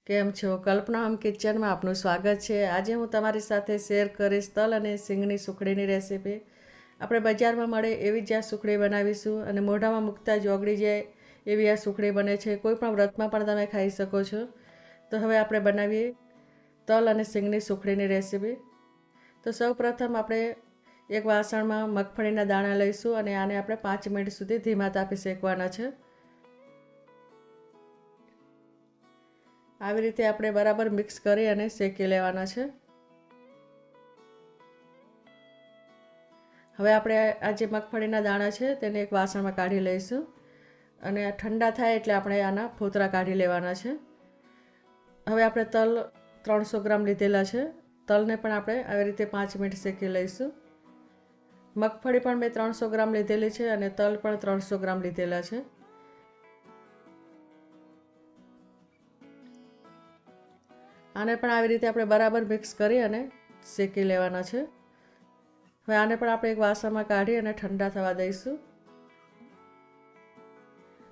કેમ છો? કલ્પના હોમ કિચનમાં આપનું સ્વાગત છે. આજે હું તમારી સાથે શેર કરીશ તલ અને સિંગની સુખડીની રેસીપી. આપણે બજારમાં મળે એવી જ આ સુખડી બનાવીશું અને મોઢામાં મૂકતા જ ઓગળી જાય એવી આ સુખડી બને છે. કોઈ પણ વ્રતમાં પણ તમે ખાઈ શકો છો. તો હવે આપણે બનાવીએ તલ અને સિંગની સુખડીની રેસીપી. તો સૌપ્રથમ આપણે એક વાસણમાં મગફળીના દાણા લઈશું અને આને આપણે 5 મિનિટ સુધી ધીમા તાપે શેકવાના છે. આવી રીતે આપણે બરાબર મિક્સ કરી અને શેકી લેવાના છે. હવે આપણે આ જે મગફળીના દાણા છે તેને એક વાસણમાં કાઢી લઈશું અને ઠંડા થાય એટલે આપણે આના ફોતરા કાઢી લેવાના છે. હવે આપણે તલ 300 ગ્રામ લીધેલા છે. તલને પણ આપણે આવી રીતે 5 મિનિટ શેકી લઈશું. મગફળી પણ મેં 300 ગ્રામ લીધેલી છે અને તલ પણ 300 ગ્રામ લીધેલા છે. આને પણ આવી રીતે આપણે બરાબર મિક્સ કરી અને શેકી લેવાના છે. હવે આને પણ આપણે એક વાસણમાં કાઢી અને ઠંડા થવા દઈશું.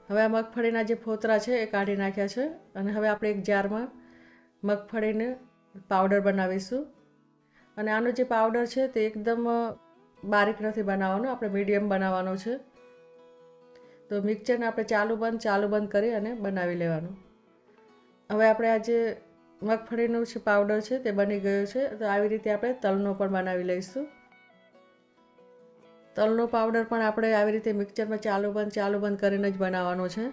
હવે આ મગફળીના જે ફોતરા છે એ કાઢી નાખ્યા છે અને હવે આપણે એક જારમાં મગફળીને પાવડર બનાવીશું. અને આનો જે પાવડર છે તે એકદમ બારીક નથી બનાવવાનો, આપણે મીડિયમ બનાવવાનો છે. તો મિક્સરને આપણે ચાલુ બંધ કરી અને બનાવી લેવાનું. હવે આપણે આ જે મગફળીનું જે પાવડર છે તે બની ગયો છે. તો આવી રીતે આપણે તલનો પણ બનાવી લઈશું. તલનો પાવડર પણ આપણે આવી રીતે મિક્સરમાં ચાલુ બંધ કરીને જ બનાવવાનો છે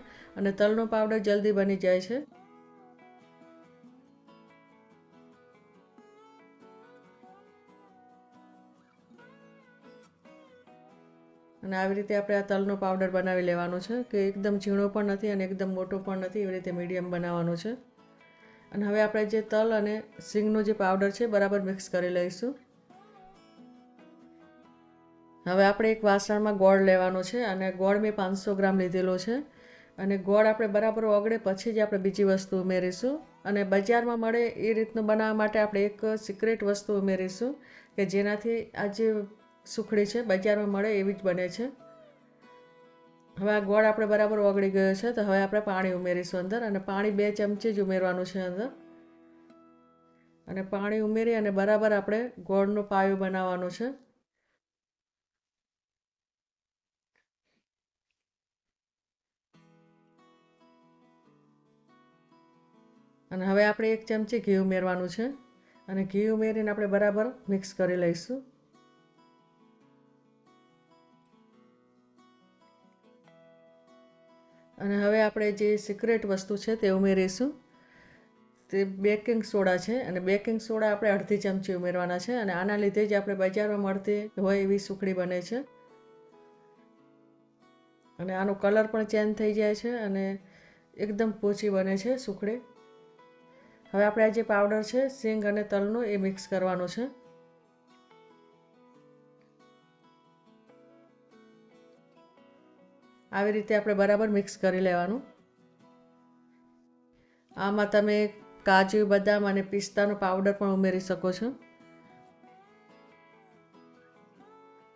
અને તલનો પાવડર જલ્દી બની જાય છે. અને આવી રીતે આપણે આ તલનો પાવડર બનાવી લેવાનો છે કે એકદમ ઝીણો પણ નથી અને એકદમ મોટો પણ નથી, એવી રીતે મીડિયમ બનાવવાનો છે. અને હવે આપણે જે તલ અને સિંગનો જે પાવડર છે બરાબર મિક્સ કરી લઈશું. હવે આપણે એક વાસણમાં ગોળ લેવાનો છે અને ગોળ મેં 500 ગ્રામ લીધેલો છે. અને ગોળ આપણે બરાબર ઓગળે પછી જ આપણે બીજી વસ્તુ ઉમેરીશું. અને બજારમાં મળે એ રીતનું બનાવવા માટે આપણે એક સિક્રેટ વસ્તુ ઉમેરીશું કે જેનાથી આ જે સુખડી છે બજારમાં મળે એવી જ બને છે. હવે આ ગોળ આપણે બરાબર ઓગળી ગયો છે. તો હવે આપણે પાણી ઉમેરીશું અંદર અને પાણી 2 ચમચી જ ઉમેરવાનું છે અંદર. અને પાણી ઉમેરી અને બરાબર આપણે ગોળનો પાયો બનાવવાનો છે. અને હવે આપણે 1 ચમચી ઘી ઉમેરવાનું છે અને ઘી ઉમેરીને આપણે બરાબર મિક્સ કરી લઈશું. અને હવે આપણે જે સિક્રેટ વસ્તુ છે તે ઉમેરીશું. તે બેકિંગ સોડા છે અને બેકિંગ સોડા આપણે અડધી ચમચી ઉમેરવાના છે અને આના લીધે જ આપણે બજારમાં મળતી હોય એવી સુખડી બને છે. અને આનો કલર પણ ચેન્જ થઈ જાય છે અને એકદમ પોચી બને છે સુખડી. હવે આપણે આ જે પાવડર છે સિંગ અને તલનો એ મિક્સ કરવાનો છે. આવી રીતે આપણે બરાબર મિક્સ કરી લેવાનું. આમાં તમે કાજુ, બદામ અને પિસ્તાનો પાવડર પણ ઉમેરી શકો છો.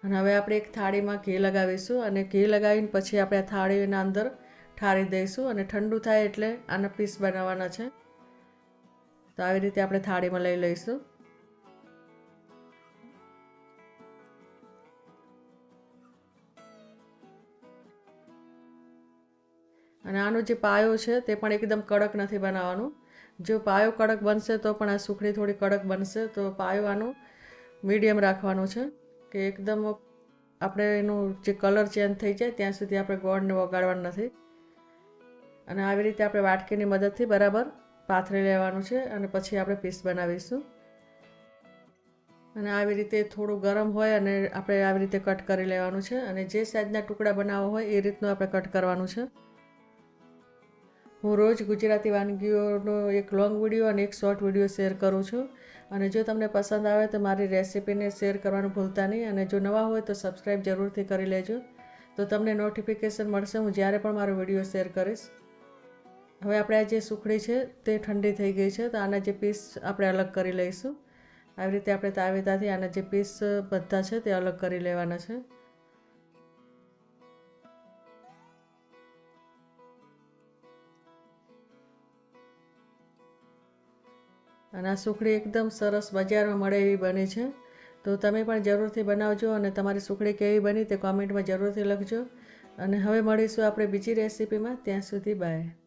અને હવે આપણે એક થાળીમાં ઘી લગાવીશું અને ઘી લગાવીને પછી આપણે આ થાળીના અંદર ઠારી દઈશું અને ઠંડુ થાય એટલે આના પીસ બનાવવાના છે. તો આવી રીતે આપણે થાળીમાં લઈ લઈશું. અને આનો જે પાયો છે તે પણ એકદમ કડક નથી બનાવવાનો. જો પાયો કડક બનશે તો પણ આ સુખડી થોડી કડક બનશે. તો પાયો આનો મીડિયમ રાખવાનો છે કે એકદમ આપણે એનું જે કલર ચેન્જ થઈ જાય ત્યાં સુધી આપણે ગોળને ઓગાળવાનું નથી. અને આવી રીતે આપણે વાટકીની મદદથી બરાબર પાથરી લેવાનું છે અને પછી આપણે પીસ બનાવીશું. અને આવી રીતે થોડું ગરમ હોય અને આપણે આવી રીતે કટ કરી લેવાનું છે અને જે સાઈઝના ટુકડા બનાવવા હોય એ રીતનું આપણે કટ કરવાનું છે. હું રોજ ગુજરાતી વાનગીઓનો એક લોંગ વિડીયો અને એક શોર્ટ વિડીયો શેર કરું છું. અને જો તમને પસંદ આવે તો મારી રેસીપીને શેર કરવાનું ભૂલતા નહીં. અને જો નવા હોય તો સબસ્ક્રાઈબ જરૂરથી કરી લેજો. તો તમને નોટિફિકેશન મળશે હું જ્યારે પણ મારો વિડીયો શેર કરીશ. હવે આપણે આ જે સુખડી છે તે ઠંડી થઈ ગઈ છે. તો આના જે પીસ આપણે અલગ કરી લઈશું. આવી રીતે આપણે તાવેતાથી આના જે પીસ બધા છે તે અલગ કરી લેવાના છે. અને આ સુખડી એકદમ સરસ બજારમાં મળે એવી બની છે. તો તમે પણ જરૂરથી બનાવજો અને તમારી સુખડી કેવી બની તે કોમેન્ટમાં જરૂરથી લખજો. અને હવે મળીશું આપણે બીજી રેસીપીમાં. ત્યાં સુધી બાય.